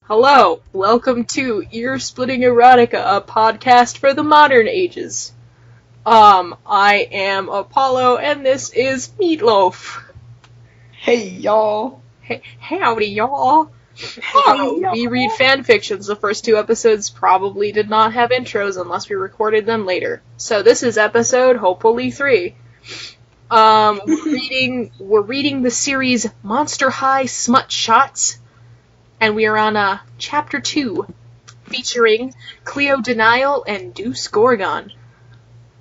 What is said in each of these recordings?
Hello, welcome to Ear-Splitting Erotica, a podcast for the modern ages. I am Apollo, and this is Meatloaf. Hey, y'all. Hey, howdy, y'all. Howdy, y'all. We read fanfictions. The first two episodes probably did not have intros unless we recorded them later. So this is episode, hopefully, 3. We're reading the series Monster High Smut Shots. And we are on chapter 2, featuring Cleo, DeNile, and Deuce Gorgon.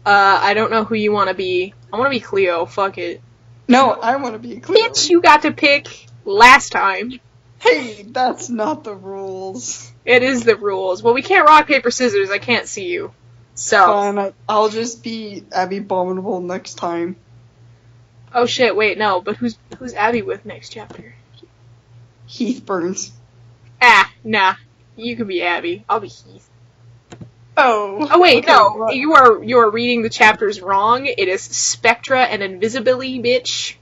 I don't know who you want to be. I want to be Cleo, fuck it. No, I want to be Cleo. Bitch, you got to pick last time. Hey, that's not the rules. It is the rules. Well, we can't rock, paper, scissors, I can't see you. So. Fine, I'll just be Abby Abominable next time. Oh shit, wait, no, but who's Abby with next chapter? Heath Burns. Nah. You can be Abby. I'll be Heath. Oh wait, okay, no. right. You are reading the chapters wrong. It is Spectra and Invisibility, bitch.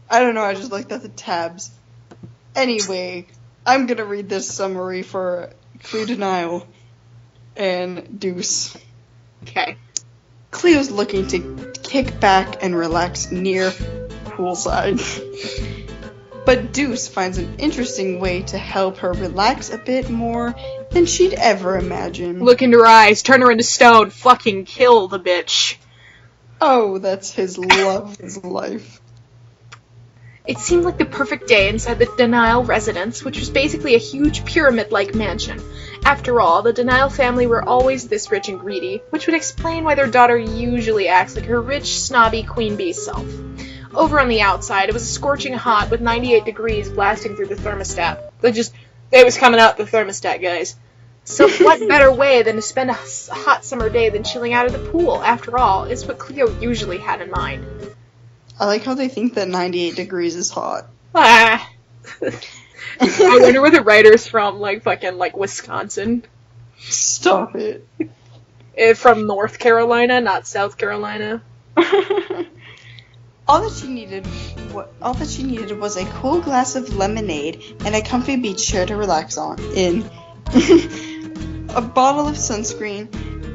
I don't know, I just looked at the tabs. Anyway, I'm gonna read this summary for Cleo, DeNile and Deuce. Okay. Cleo's looking to kick back and relax near poolside. But Deuce finds an interesting way to help her relax a bit more than she'd ever imagined. Look into her eyes, turn her into stone, fucking kill the bitch. Oh, that's his love of his life. It seemed like the perfect day inside the DeNile residence, which was basically a huge pyramid-like mansion. After all, the DeNile family were always this rich and greedy, which would explain why their daughter usually acts like her rich, snobby queen bee self. Over on the outside, it was scorching hot with 98 degrees blasting through the thermostat. It was coming out the thermostat, guys. So what better way than to spend a hot summer day than chilling out at the pool? After all, it's what Cleo usually had in mind. I like how they think that 98 degrees is hot. I wonder where the writer's from, fucking Wisconsin. Stop it. From North Carolina, not South Carolina. All that she needed was a cool glass of lemonade and a comfy beach chair to relax in, a bottle of sunscreen,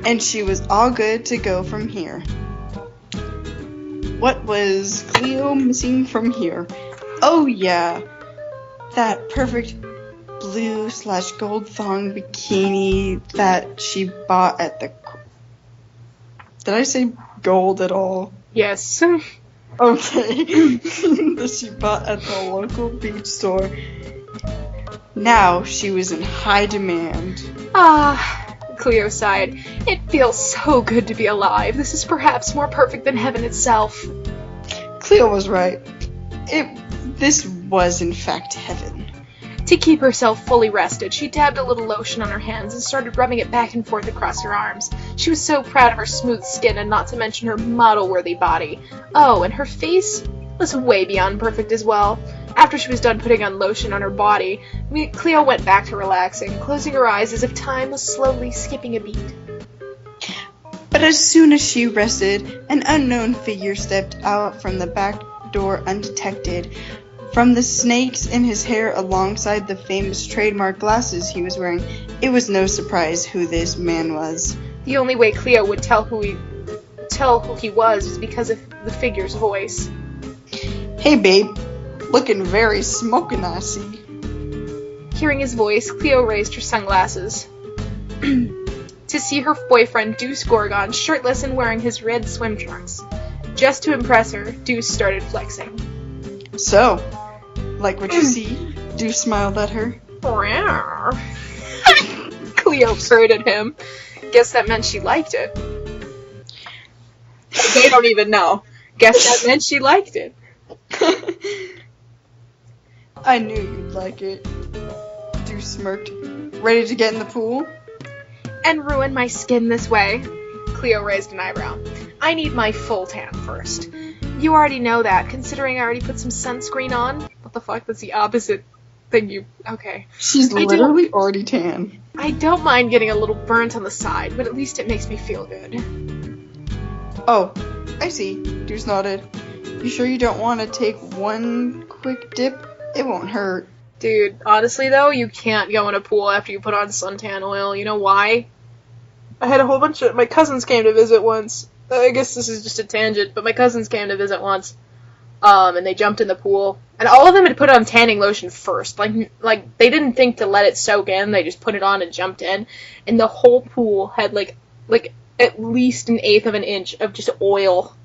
and she was all good to go from here. What was Cleo missing from here? Oh yeah, that perfect blue/gold thong bikini that she bought at the... Did I say gold at all? Yes. Okay. That she bought at the local beach store. Now she was in high demand. Cleo sighed. It feels so good to be alive. This is perhaps more perfect than heaven itself. Cleo was right. This was in fact heaven. To keep herself fully rested, she dabbed a little lotion on her hands and started rubbing it back and forth across her arms. She was so proud of her smooth skin and not to mention her model-worthy body. Oh, and her face was way beyond perfect as well. After she was done putting on lotion on her body, Cleo went back to relaxing, closing her eyes as if time was slowly skipping a beat. But as soon as she rested, an unknown figure stepped out from the back door undetected. From the snakes in his hair alongside the famous trademark glasses he was wearing, it was no surprise who this man was. The only way Cleo would tell who he was because of the figure's voice. Hey babe, looking very smoking icy. Hearing his voice, Cleo raised her sunglasses to see her boyfriend Deuce Gorgon shirtless and wearing his red swim trunks. Just to impress her, Deuce started flexing. So, like what you see? Deuce smiled at her. Cleo purred at him. Guess that meant she liked it. They don't even know. Guess that meant she liked it. I knew you'd like it. Deuce smirked. Ready to get in the pool? And ruin my skin this way? Cleo raised an eyebrow. I need my full tan first. You already know that, considering I already put some sunscreen on. What the fuck? That's the opposite thing you... Okay. She's literally already tan. I don't mind getting a little burnt on the side, but at least it makes me feel good. Oh, I see. Deuce nodded. You sure you don't want to take one quick dip? It won't hurt. Dude, honestly though, you can't go in a pool after you put on suntan oil. You know why? I had a whole bunch of... My cousins came to visit once. I guess this is just a tangent, but my cousins came to visit once. And they jumped in the pool. And all of them had put on tanning lotion first. Like they didn't think to let it soak in. They just put it on and jumped in. And the whole pool had, like at least 1/8 of an inch of just oil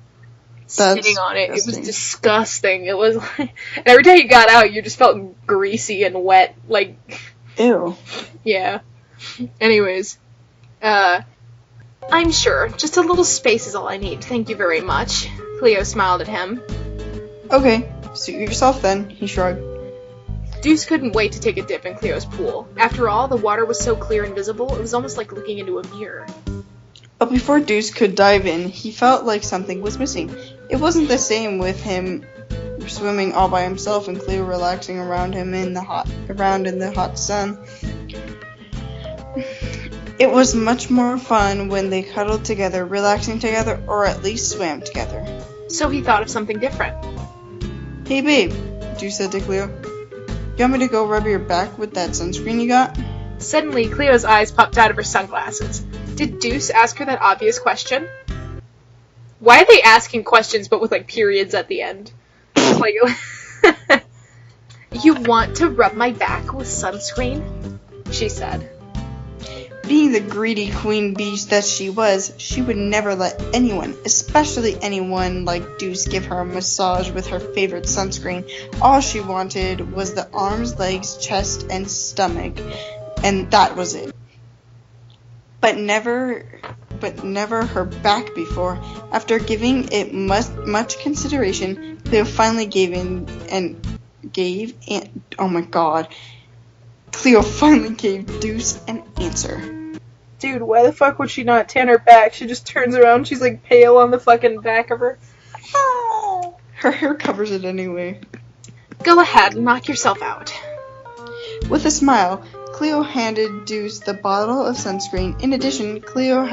sitting on it. Disgusting. It was disgusting. It was like... And every time you got out, you just felt greasy and wet. Like... Ew. Yeah. Anyways. I'm sure. Just a little space is all I need. Thank you very much. Cleo smiled at him. Okay, suit yourself then, he shrugged. Deuce couldn't wait to take a dip in Cleo's pool. After all, the water was so clear and visible, it was almost like looking into a mirror. But before Deuce could dive in, he felt like something was missing. It wasn't the same with him swimming all by himself and Cleo relaxing around him in the hot sun. It was much more fun when they cuddled together, relaxing together, or at least swam together. So he thought of something different. Hey babe, Deuce said to Cleo. You want me to go rub your back with that sunscreen you got? Suddenly, Cleo's eyes popped out of her sunglasses. Did Deuce ask her that obvious question? Why are they asking questions but with, like, periods at the end? Like, you want to rub my back with sunscreen? She said. Being the greedy queen beast that she was, she would never let anyone, especially anyone like Deuce, give her a massage with her favorite sunscreen. All she wanted was the arms, legs, chest, and stomach, and that was it. But never her back before. After giving it much consideration, Cleo finally gave Cleo finally gave Deuce an answer. Dude, why the fuck would she not tan her back? She just turns around, she's like pale on the fucking back of her. Oh. Her hair covers it anyway. Go ahead, knock yourself out. With a smile, Cleo handed Deuce the bottle of sunscreen. In addition, Cleo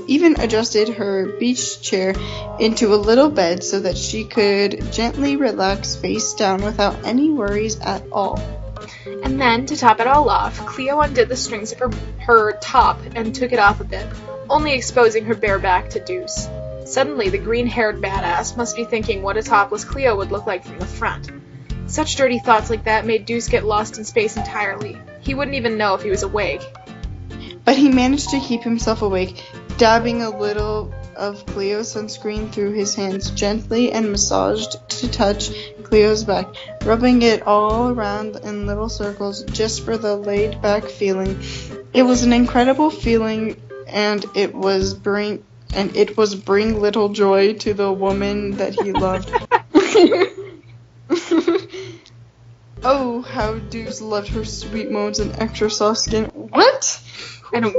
even adjusted her beach chair into a little bed so that she could gently relax face down without any worries at all. And then, to top it all off, Cleo undid the strings of her top and took it off a bit, only exposing her bare back to Deuce. Suddenly, the green-haired badass must be thinking what a topless Cleo would look like from the front. Such dirty thoughts like that made Deuce get lost in space entirely. He wouldn't even know if he was awake. But he managed to keep himself awake, dabbing a little of Cleo's sunscreen through his hands gently and massaged to touch Cleo's back, rubbing it all around in little circles just for the laid-back feeling. It was an incredible feeling, and it was bring little joy to the woman that he loved. Oh, how Deuce loved her sweet moans and extra soft skin. What? I don't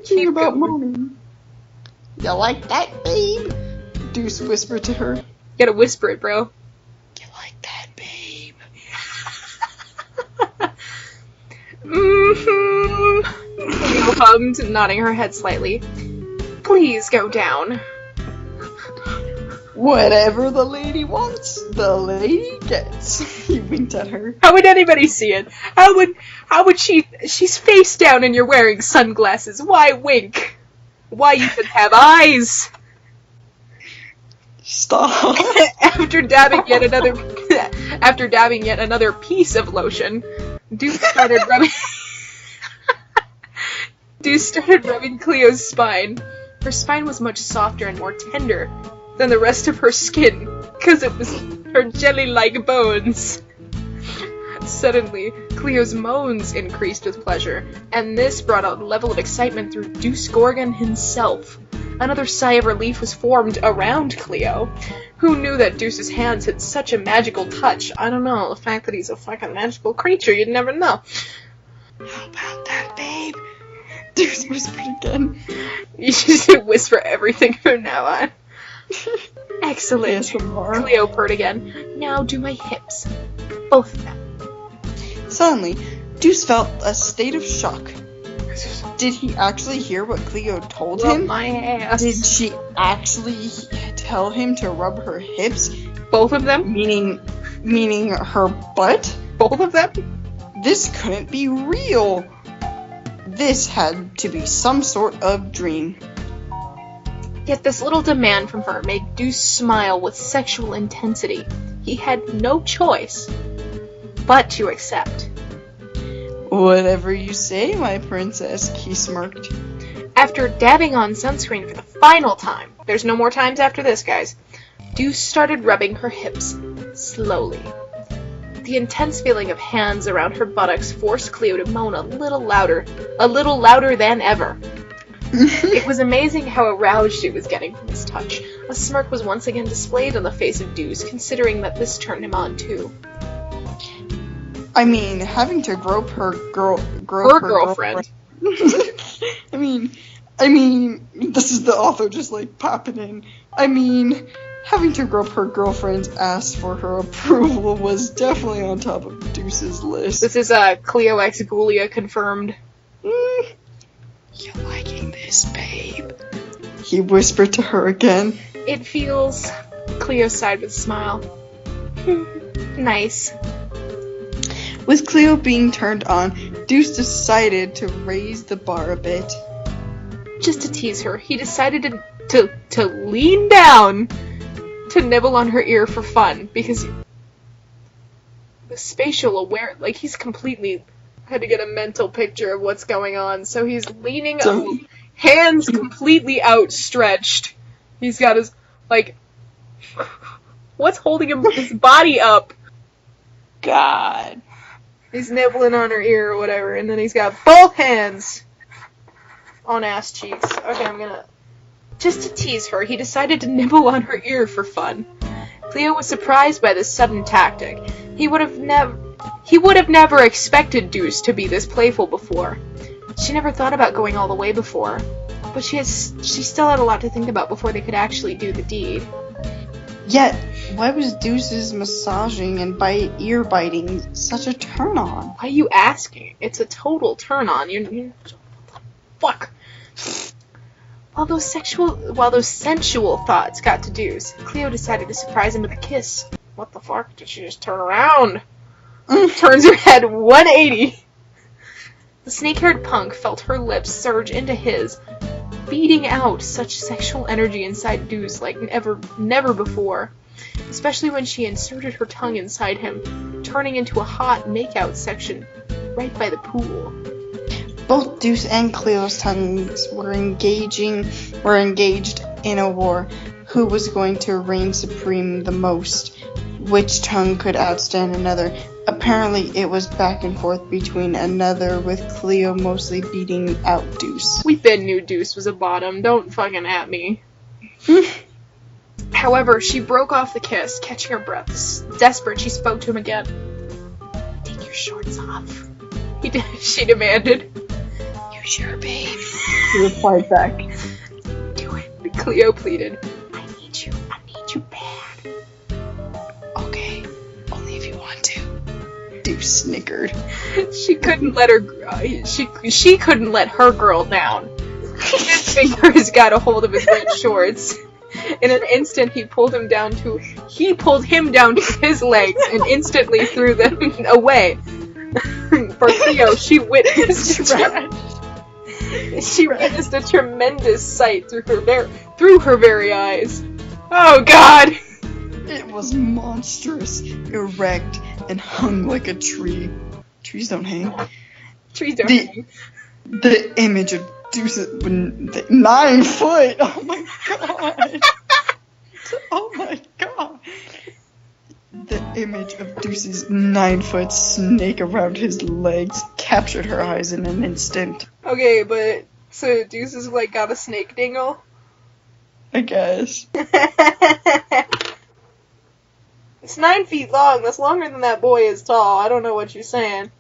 care about moaning. You like that, babe? Deuce whispered to her. You gotta whisper it, bro. You like that, babe? Cleo hummed, nodding her head slightly. Please go down. Whatever the lady wants, the lady gets. He winked at her. How would anybody see it? How would she's face down and you're wearing sunglasses. Why wink? Why even have eyes? Stop. After dabbing yet another piece of lotion, Deuce started rubbing Cleo's spine. Her spine was much softer and more tender than the rest of her skin, because it was her jelly-like bones. Suddenly, Cleo's moans increased with pleasure, and this brought a level of excitement through Deuce Gorgon himself. Another sigh of relief was formed around Cleo. Who knew that Deuce's hands had such a magical touch? I don't know, the fact that he's a fucking magical creature, you'd never know. How about that, babe? Deuce whispered again. You should whisper everything from now on. Excellent. Cleo purred again. Now do my hips. Both of them. Suddenly, Deuce felt a state of shock. Did he actually hear what Cleo told him? My ass. Did she actually tell him to rub her hips? Both of them? Meaning Meaning her butt? Both of them? This couldn't be real. This had to be some sort of dream. Yet this little demand from her made Deuce smile with sexual intensity. He had no choice but to accept. Whatever you say, my princess, he smirked. After dabbing on sunscreen for the final time, there's no more times after this, guys, Deuce started rubbing her hips, slowly. The intense feeling of hands around her buttocks forced Cleo to moan a little louder than ever. It was amazing how aroused she was getting from his touch. A smirk was once again displayed on the face of Deuce, considering that this turned him on too. I mean, having to grope her girlfriend. I mean, this is the author just like popping in. I mean, having to grope her girlfriend's ass for her approval was definitely on top of Deuce's list. This is Cleo X Gulia confirmed. You liking this, babe? He whispered to her again. It feels... Cleo sighed with a smile. Nice. With Cleo being turned on, Deuce decided to raise the bar a bit. Just to tease her, he decided to lean down to nibble on her ear for fun, because the spatial aware, like, he's completely had to get a mental picture of what's going on, so he's leaning up, hands completely outstretched. He's got his, like, what's holding his body up? God. He's nibbling on her ear or whatever, and then he's got both hands on ass cheeks. Okay, I'm gonna... Just to tease her, he decided to nibble on her ear for fun. Cleo was surprised by this sudden tactic. He would have never expected Deuce to be this playful before. She never thought about going all the way before, but she still had a lot to think about before they could actually do the deed. Yet, why was Deuce's massaging and ear biting such a turn-on? Why are you asking? It's a total turn-on. You're fuck. While those sensual thoughts got to Deuce, Cleo decided to surprise him with a kiss. What the fuck? Did she just turn around? Turns her head 180. The snake-haired punk felt her lips surge into his, beating out such sexual energy inside Deuce like never before. Especially when she inserted her tongue inside him, turning into a hot make-out section right by the pool. Both Deuce and Cleo's tongues were engaged in a war. Who was going to reign supreme the most? Which tongue could outstand another? Apparently it was back and forth between another, with Cleo mostly beating out Deuce. We been knew Deuce was a bottom, don't fucking at me. However, she broke off the kiss, catching her breath. Desperate, she spoke to him again. Take your shorts off, she demanded. You sure, babe? He replied back. Do it, Cleo pleaded. I need you bad. Okay, only if you want to. Deuce snickered. She couldn't let her girl down. His fingers got a hold of his red shorts. In an instant, he pulled him down to his legs and instantly threw them away. For Cleo, she witnessed a tremendous sight through her very eyes. Oh God! It was monstrous, erect, and hung like a tree. Trees don't hang. Trees don't hang. The image of Deuce, 9 foot. Oh my God. Oh my God. The image of Deuce's 9-foot snake around his legs captured her eyes in an instant. Okay, but so Deuce is like got a snake dingle? I guess. It's 9 feet long. That's longer than that boy is tall. I don't know what you're saying.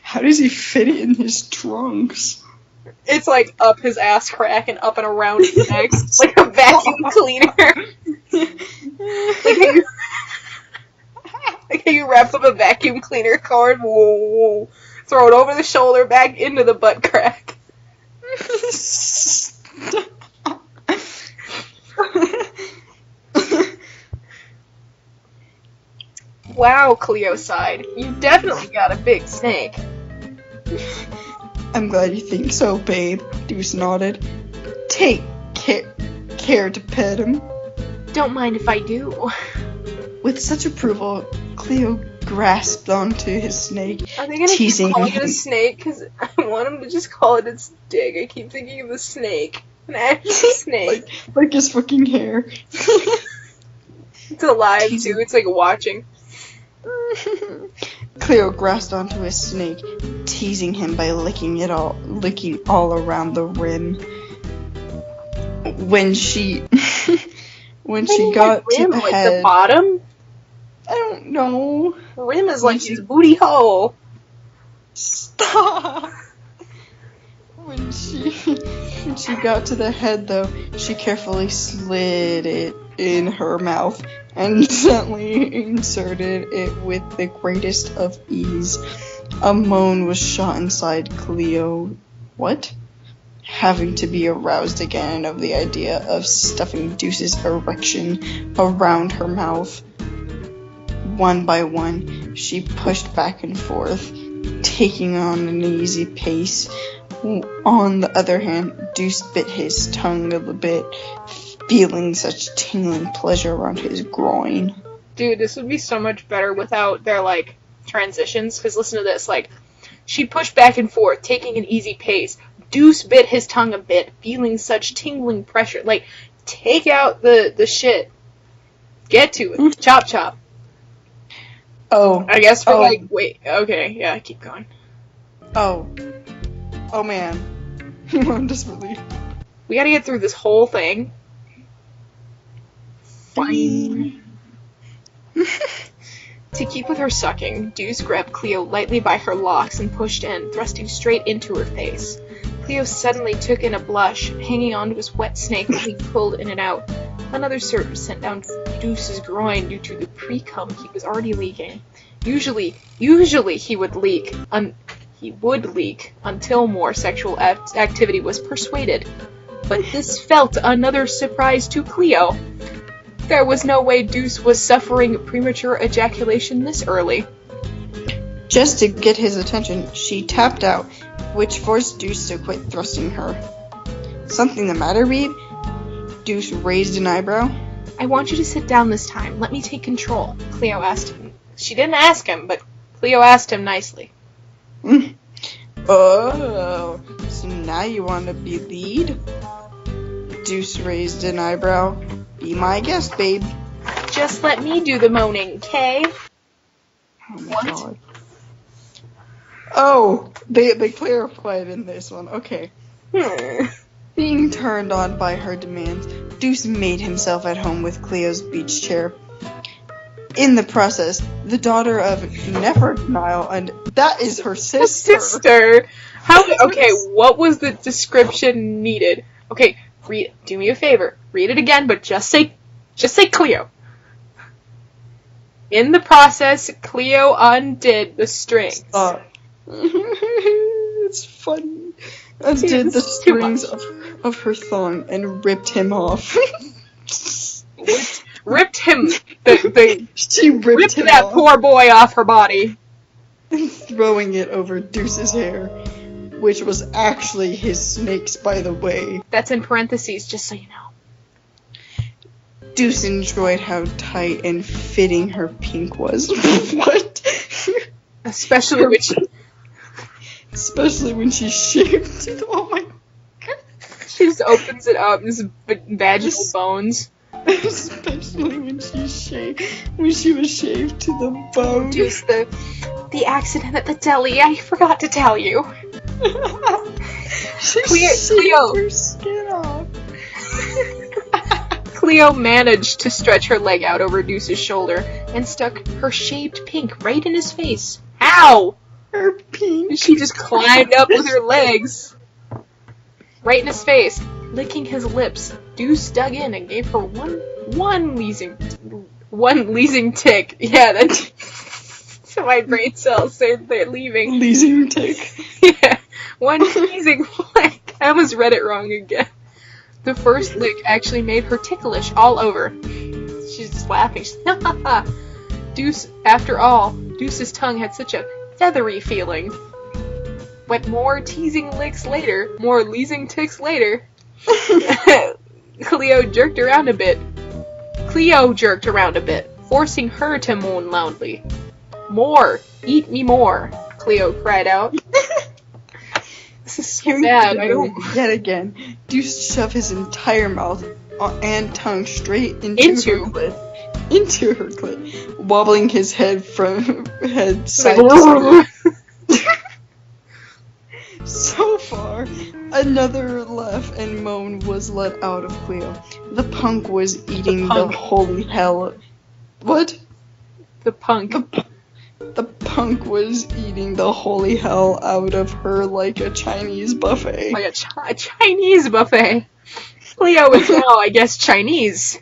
How does he fit it in his trunks? It's like up his ass crack and up and around his neck. Like a vacuum cleaner. Like how you wrap up a vacuum cleaner cord, whoa, throw it over the shoulder, back into the butt crack. Wow, Cleo sighed. You definitely got a big snake. I'm glad you think so, babe, Deuce nodded. Take care to pet him. Don't mind if I do. With such approval, Cleo grasped onto his snake, Are they gonna teasing keep calling him. it a snake? Because I want them to just call it its dick. I keep thinking of a snake. An actual snake. like his fucking hair. It's alive, too. It's like watching. Cleo grasped onto his snake, teasing him by licking all around the rim. When she got to rim, the like head, the bottom? I don't know. The rim is like his booty hole. Stop. When she got to the head, though, she carefully slid it in her mouth and gently inserted it with the greatest of ease. A moan was shot inside Cleo. What? Having to be aroused again of the idea of stuffing Deuce's erection around her mouth. One by one, she pushed back and forth, taking on an easy pace. On the other hand, Deuce bit his tongue a little bit, feeling such tingling pleasure around his groin. Dude, this would be so much better without their, like, transitions. Because listen to this, like, she pushed back and forth, taking an easy pace. Deuce bit his tongue a bit, feeling such tingling pressure. Like, take out the shit. Get to it. Chop, chop. Oh. I guess for, wait, okay, yeah, keep going. Oh man. I'm desperately. We gotta get through this whole thing. Fine. To keep with her sucking, Deuce grabbed Cleo lightly by her locks and pushed in, thrusting straight into her face. Cleo suddenly took in a blush, hanging onto his wet snake while he pulled in and out. Another surge was sent down Deuce's groin due to the pre-cum he was already leaking. Usually he would leak until more sexual activity was persuaded. But this felt another surprise to Cleo. There was no way Deuce was suffering premature ejaculation this early. Just to get his attention, she tapped out, which forced Deuce to quit thrusting her. Something the matter, babe? Deuce raised an eyebrow. I want you to sit down this time. Let me take control, Cleo asked him. She didn't ask him, but Cleo asked him nicely. Oh, so now you want to be lead? Deuce raised an eyebrow. Be my guest, babe. Just let me do the moaning, Kay. Oh my god. Oh, they clarified in this one. Okay. Being turned on by her demands, Deuce made himself at home with Cleo's beach chair. In the process, the daughter of DeNile, and that is her sister. Okay, what was the description needed? Okay, do me a favor. Read it again, but just say Cleo. In the process, Cleo undid the strings. It's funny. Undid the strings of her thong and ripped him off. Ripped him. She ripped him that off, poor boy off her body, throwing it over Deuce's hair, which was actually his snake's, by the way. That's in parentheses, just so you know. Deuce enjoyed how tight and fitting her pink was. What? Especially when she shaved it. Oh my god. She just opens it up, just vaginal bones. Especially when she was shaved to the bone. Deuce, the accident at the deli, I forgot to tell you. Cleo her skin off. Cleo managed to stretch her leg out over Deuce's shoulder and stuck her shaved pink right in his face. Ow! Her pink. She just climbed up with her legs. Right in his face, licking his lips. Deuce dug in and gave her one leasing tick. Yeah, that's my brain cells. They're leaving. Leasing tick. Yeah, one leasing flick. I almost read it wrong again. The first lick actually made her ticklish all over. She's just laughing. After all, Deuce's tongue had such a feathery feeling. But more teasing licks later, more leasing ticks later, Cleo jerked around a bit, forcing her to moan loudly. More! Eat me more! Cleo cried out. This is so bad. Yet again, Deuce shoved his entire mouth and tongue straight into her clit, wobbling his head side to side. So far, another laugh and moan was let out of Cleo. The punk was eating the holy hell. What? The punk. The punk was eating the holy hell out of her like a Chinese buffet. Like a Chinese buffet. Cleo is now, I guess, Chinese.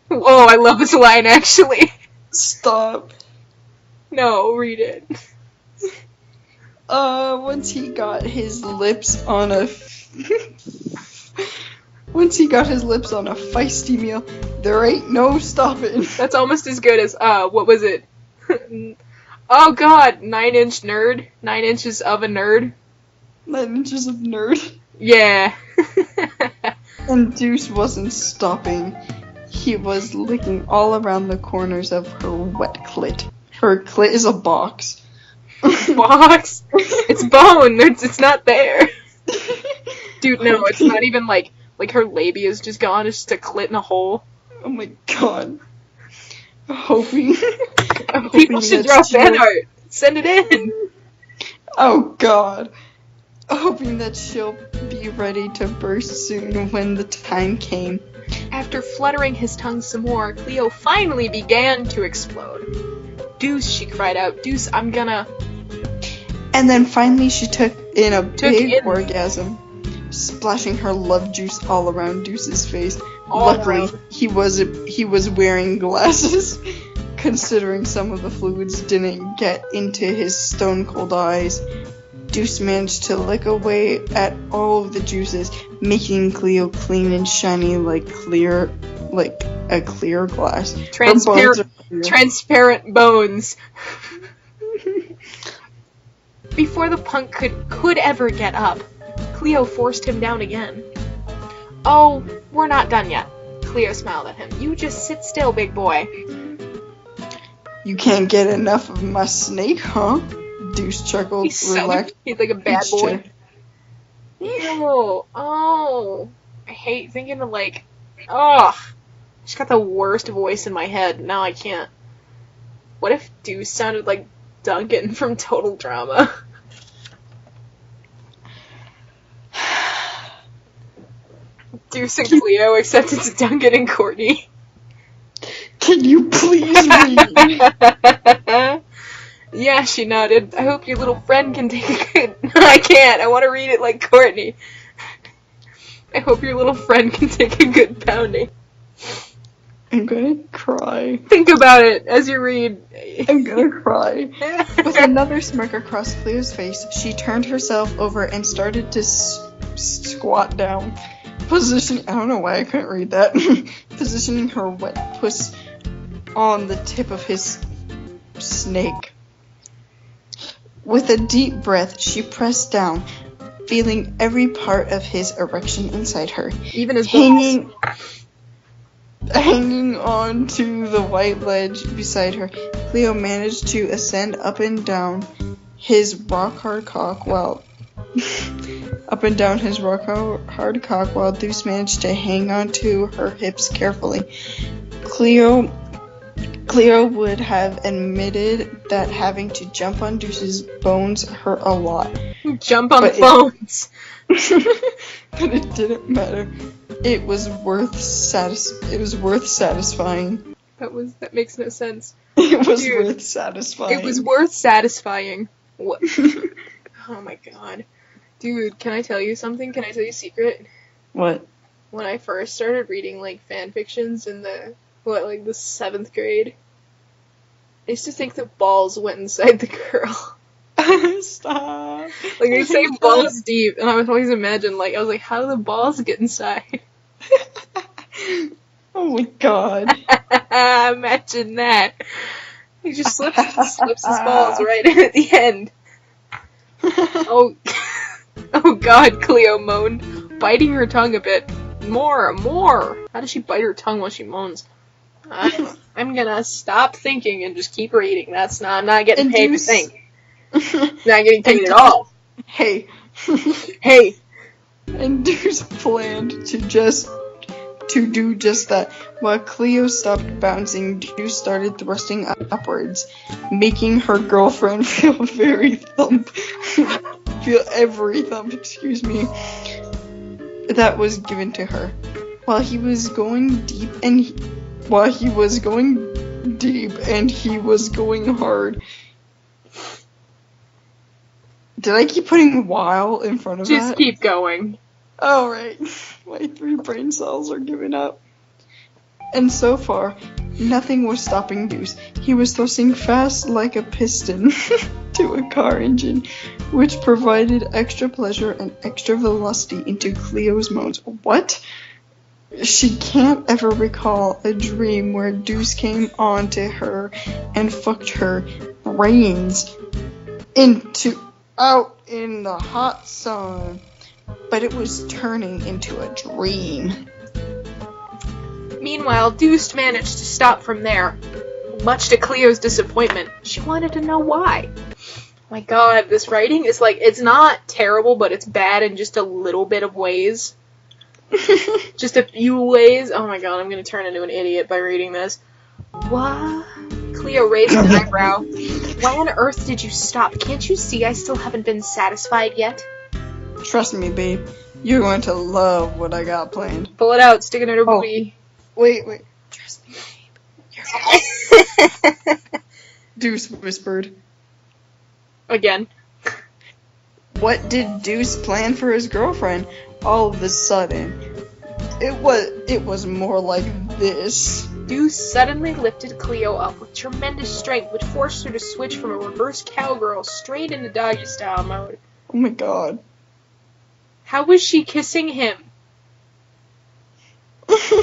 Whoa, I love this line, actually. Stop. No, read it. Once he got his lips on a feisty meal, there ain't no stopping. That's almost as good as, what was it? Oh god, 9-inch nerd? 9 inches of a nerd? 9 inches of nerd? Yeah. And Deuce wasn't stopping. He was licking all around the corners of her wet clit. Her clit is a box. Box? It's bone. It's not there. Dude, no, it's not even like her labia is just gone. It's just a clit in a hole. Oh my god. Hoping People should draw fan art. Send it in. Oh god. Hoping that she'll be ready to burst soon when the time came. After fluttering his tongue some more, Cleo finally began to explode. Deuce, she cried out. Deuce, I'm gonna... And then finally she took in a big orgasm, splashing her love juice all around Deuce's face. Luckily, he was wearing glasses, considering some of the fluids didn't get into his stone-cold eyes. Deuce managed to lick away at all of the juices, making Cleo clean and shiny like a clear glass. Transparent bones. Before the punk could ever get up, Cleo forced him down again. Oh, we're not done yet. Cleo smiled at him. You just sit still, big boy. You can't get enough of my snake, huh? Deuce chuckled. He's like a bad boy. Ew. Oh. I hate thinking of I just got the worst voice in my head. Now I can't. What if Deuce sounded like Duncan from Total Drama? Deuce and Cleo, except it's Duncan and Courtney. Can you please read? Yeah, she nodded. I hope your little friend can take a good... No, I can't. I want to read it like Courtney. I hope your little friend can take a good pounding. I'm gonna cry. Think about it as you read. I'm gonna cry. With another smirk across Cleo's face, she turned herself over and started to squat down. I don't know why I couldn't read that. Positioning her wet puss on the tip of his snake. With a deep breath, she pressed down, feeling every part of his erection inside her. Even his hanging on to the white ledge beside her, Cleo managed to ascend up and down his rock-hard cock while Deuce managed to hang on to her hips carefully. Cleo would have admitted that having to jump on Deuce's bones hurt a lot. Jump on bones! But it didn't matter. It was worth satisfying. That makes no sense. It was worth satisfying. It was worth satisfying. What? Oh my god. Dude, can I tell you something? Can I tell you a secret? What? When I first started reading, fan fictions in the 7th grade, I used to think that balls went inside the girl. Stop. They say balls deep, and I would always imagine, I was like, how do the balls get inside? Oh my god. Imagine that. He just slips his balls right in at the end. Oh, oh god, Cleo moaned, biting her tongue a bit. More. How does she bite her tongue while she moans? I'm gonna stop thinking and just keep reading. I'm not getting paid to think. Not getting paid at all. Hey. Hey. And Deuce planned to do just that. While Cleo stopped bouncing, Deuce started thrusting upwards, making her girlfriend feel every thump, that was given to her. While he was going deep and he was going hard. Did I keep putting while in front of that? Just keep going. Alright. My 3 brain cells are giving up. And so far, nothing was stopping Deuce. He was thrusting fast like a piston to a car engine, which provided extra pleasure and extra velocity into Cleo's moans. What? She can't ever recall a dream where Deuce came on to her and fucked her brains out in the hot sun. But it was turning into a dream. Meanwhile, Deuce managed to stop from there. Much to Cleo's disappointment, she wanted to know why. My god, this writing is it's not terrible, but it's bad in just a little bit of ways. Just a few ways. Oh my god, I'm gonna turn into an idiot by reading this. What? Cleo raised an eyebrow. Why on earth did you stop? Can't you see I still haven't been satisfied yet? Trust me, babe. You're going to love what I got planned. Pull it out, stick it in her booty. Wait. Trust me, babe. Deuce whispered. Again. What did Deuce plan for his girlfriend? All of a sudden, it was more like this. Deuce suddenly lifted Cleo up with tremendous strength, which forced her to switch from a reverse cowgirl straight into doggy style mode. Oh my god. How was she kissing him?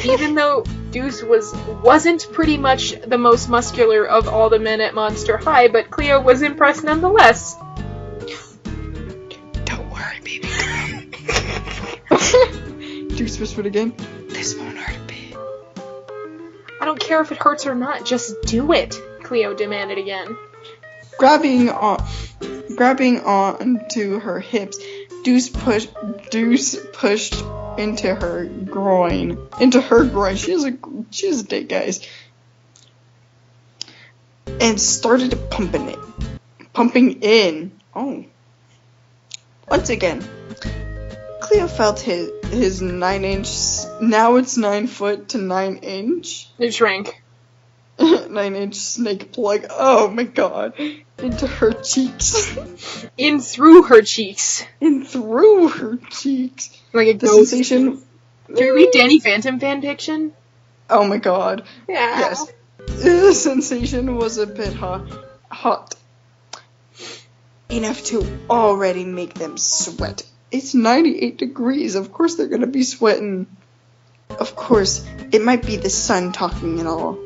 Even though Deuce wasn't pretty much the most muscular of all the men at Monster High, but Cleo was impressed nonetheless. Don't worry, baby. Deuce whispered again. This won't hurt a bit. I don't care if it hurts or not, just do it, Cleo demanded again. Grabbing onto her hips, Deuce pushed into her groin. She has a dick, guys. And started pumping in. Oh. Once again, Cleo felt his 9-inch. Now it's 9 foot to 9 inch. It shrank. 9-inch snake plug. Oh my god. Into her cheeks. In through her cheeks. Like a ghost. Sensation. Can you read Danny Phantom fanfiction? Oh my god. Yeah. Yes. The sensation was a bit hot. Enough to already make them sweat. It's 98 degrees. Of course they're gonna be sweating. Of course, it might be the sun talking and all.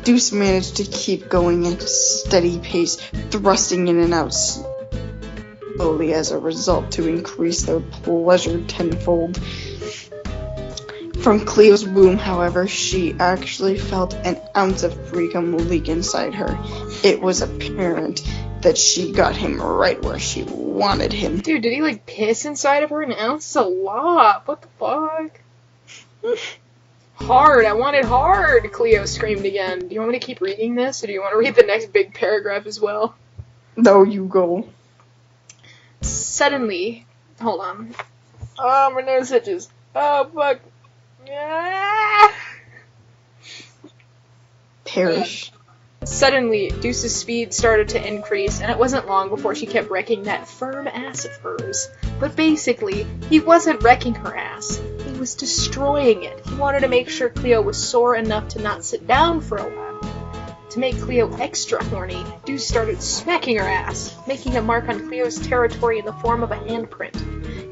Deuce managed to keep going at a steady pace, thrusting in and out slowly as a result to increase their pleasure tenfold. From Cleo's womb, however, she actually felt an ounce of freedom leak inside her. It was apparent that she got him right where she wanted him. Dude, did he piss inside of her? An ounce is a lot. What the fuck? Hard, I want it hard, Cleo screamed again. Do you want me to keep reading this, or do you want to read the next big paragraph as well? No, you go. Suddenly, hold on. Oh, my nose itches. Oh, fuck. Ah! Perish. Suddenly, Deuce's speed started to increase, and it wasn't long before she kept wrecking that firm ass of hers. But basically, he wasn't wrecking her ass. He was destroying it. He wanted to make sure Cleo was sore enough to not sit down for a while. To make Cleo extra horny, Deuce started smacking her ass, making a mark on Cleo's territory in the form of a handprint.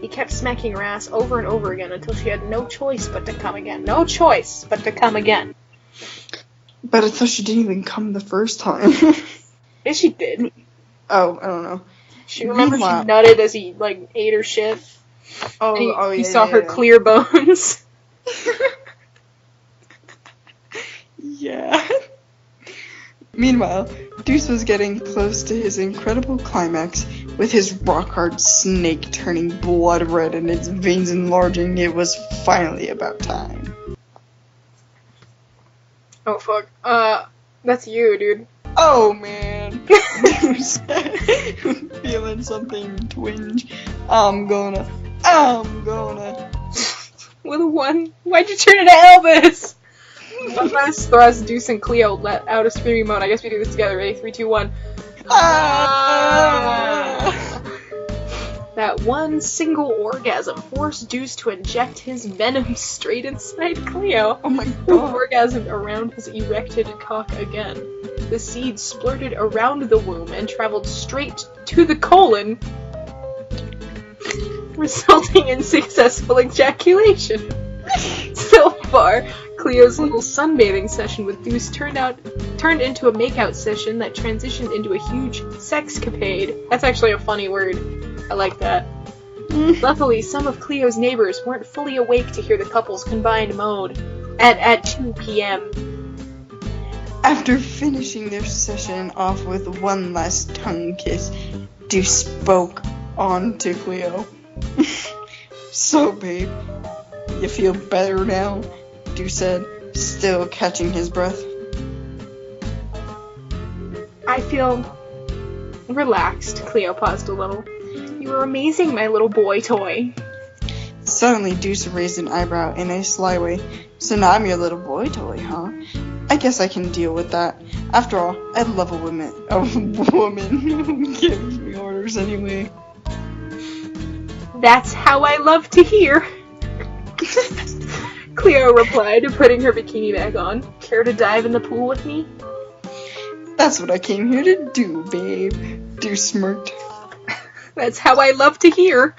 He kept smacking her ass over and over again until she had no choice but to come again. No choice but to come again. But I thought she didn't even come the first time. Yes, she did. Oh, I don't know. She nutted as he, like, ate her shit. He saw her clear bones. Yeah. Meanwhile, Deuce was getting close to his incredible climax, with his rock-hard snake turning blood red and its veins enlarging. It was finally about time. Oh, fuck. That's you, dude. Oh, man. Deuce. Feeling something twinge. I'm gonna. With a one. Why'd you turn into Elvis? One last thrust, Deuce and Cleo let out a screaming moan. I guess we do this together. Ready? 3, 2, 1. That one single orgasm forced Deuce to inject his venom straight inside Cleo. Oh my Who god. orgasmed around his erected cock again. The seed splurted around the womb and traveled straight to the colon, resulting in successful ejaculation. So far, Cleo's little sunbathing session with Deuce turned into a makeout session that transitioned into a huge sexcapade. That's actually a funny word. I like that. Luckily, some of Cleo's neighbors weren't fully awake to hear the couple's combined moan at 2 p.m. After finishing their session off with one last tongue kiss, Deuce spoke on to Cleo. So, babe, you feel better now? Deuce said, still catching his breath. I feel relaxed, Cleo paused a little. You were amazing, my little boy toy. Suddenly, Deuce raised an eyebrow in a sly way. So now I'm your little boy toy, huh? I guess I can deal with that. After all, I love a woman who gives me orders anyway. That's how I love to hear. Cleo replied, putting her bikini back on. Care to dive in the pool with me? That's what I came here to do, babe. Deuce smirked. That's how I love to hear.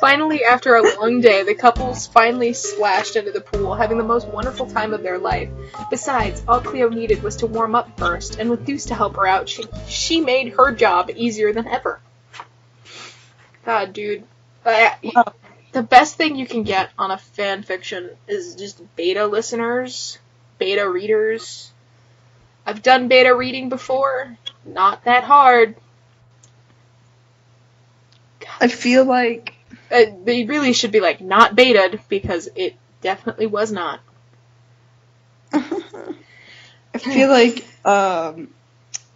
Finally, after a long day, the couples finally splashed into the pool, having the most wonderful time of their life. Besides, all Cleo needed was to warm up first, and with Deuce to help her out, she made her job easier than ever. God, dude. The best thing you can get on a fan fiction is just beta listeners, beta readers. I've done beta reading before. Not that hard. I feel like they really should be like not betaed because it definitely was not. I feel like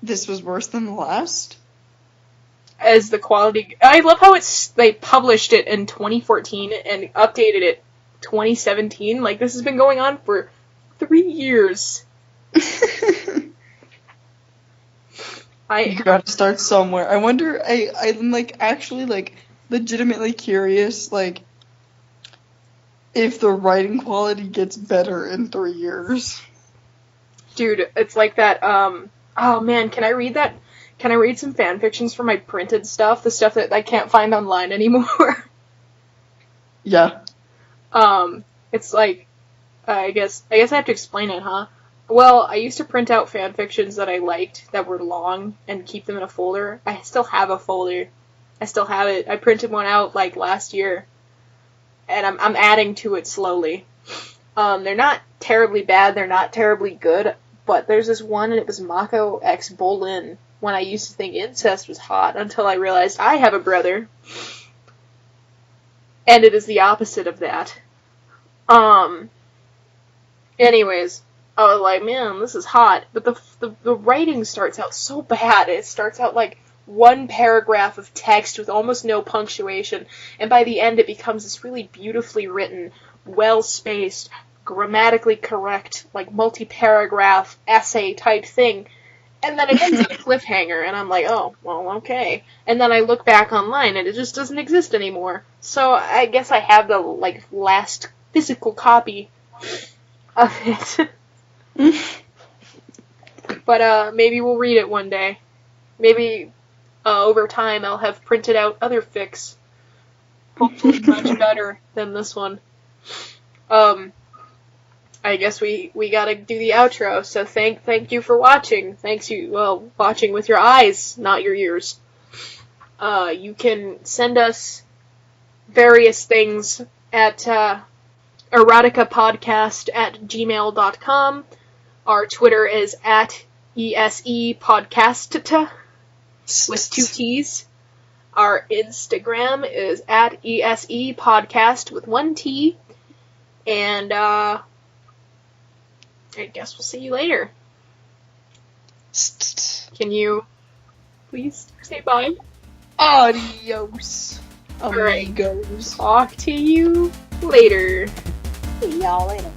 this was worse than the last. As the quality, I love how they published it in 2014 and updated it 2017. Like, this has been going on for 3 years. You gotta start somewhere. I wonder, I'm like actually like legitimately curious, like if the writing quality gets better in 3 years. Dude, it's like that, oh man, can I read that? Can I read some fan fictions for my printed stuff? The stuff that I can't find online anymore? Yeah. It's like, I guess I have to explain it, huh? Well, I used to print out fan fictions that I liked that were long and keep them in a folder. I still have a folder. I still have it. I printed one out like last year, and I'm adding to it slowly. They're not terribly bad. They're not terribly good. But there's this one, and it was Mako X Bolin. When I used to think incest was hot, until I realized I have a brother, and it is the opposite of that. Anyways. I was like, man, this is hot. But the writing starts out so bad. It starts out like one paragraph of text with almost no punctuation. And by the end, it becomes this really beautifully written, well-spaced, grammatically correct, like multi-paragraph essay type thing. And then it ends on a cliffhanger. And I'm like, oh, well, okay. And then I look back online and it just doesn't exist anymore. So I guess I have the like last physical copy of it. But maybe we'll read it one day. Maybe over time I'll have printed out other fics hopefully much better than this one. I guess we gotta do the outro, so thank you for watching. Watching with your eyes, not your ears. You can send us various things at eroticapodcast@gmail.com. Our Twitter is at ESEpodcast with 2 T's. Our Instagram is at ESEpodcast with 1 T. And I guess we'll see you later. Can you please say bye? Adios, Alright. amigos. Talk to you later. See y'all later.